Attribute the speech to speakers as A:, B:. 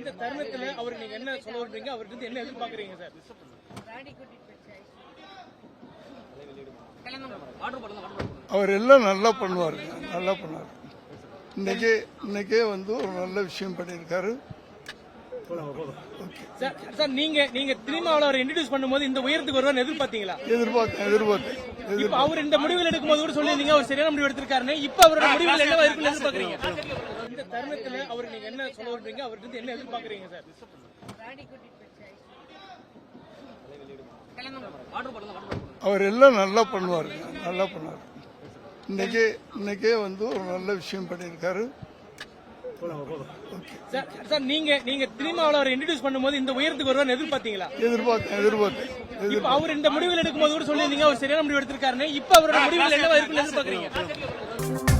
A: இந்த தருணத்துல அவருக்கு நீங்க என்ன சொல்ல விரும்புறீங்க, அவர்கிட்ட என்ன எதிர்பார்க்கறீங்க சார்?
B: அவர் எல்லாம் நல்லா பண்ணுவார், நல்லா பண்ணுவார். இன்னைக்கே வந்து ஒரு நல்ல விஷயம் பண்ணியிருக்காரு.
A: சார் நீங்க திருமாவளவரை அவரை இன்ட்ரோடியூஸ் பண்ணும்போது இந்த உயரத்துக்கு வருவார் எதிர்பார்த்தீங்களா?
B: எதிர்பார்த்தேன்.
A: இப்ப அவர் இந்த முடிவுகள் எடுக்கும்போது கூட சொல்லியிருந்தீங்க அவர் சரியான முடிவு எடுத்திருக்காருன்னு. இப்ப அவரோட முடிவுகள் என்னவா இருக்குன்னு எதிர்பார்க்கறீங்க? இந்த தருணத்துல அவருக்கு நீங்க என்ன சொல்ல விரும்புறீங்க, அவர்கிட்ட என்ன எதிர்பார்க்கறீங்க சார்?
B: அவர் எல்லாம் நல்லா பண்ணுவார், நல்லா பண்ணுவார். இன்னைக்கே வந்து ஒரு நல்ல விஷயம் பண்ணியிருக்காரு.
A: சார் நீங்க திருமாவளவரை அவரை இன்ட்ரோடியூஸ் பண்ணும்போது இந்த உயரத்துக்கு வருவார் எதிர்பார்த்தீங்களா?
B: எதிர்பார்த்தேன்.
A: இப்ப அவர் இந்த முடிவுகள் எடுக்கும்போது கூட சொல்லியிருந்தீங்க அவர் சரியான முடிவு எடுத்திருக்காருன்னு. இப்ப அவரோட முடிவுகள் என்னவா இருக்குன்னு எதிர்பார்க்கறீங்க?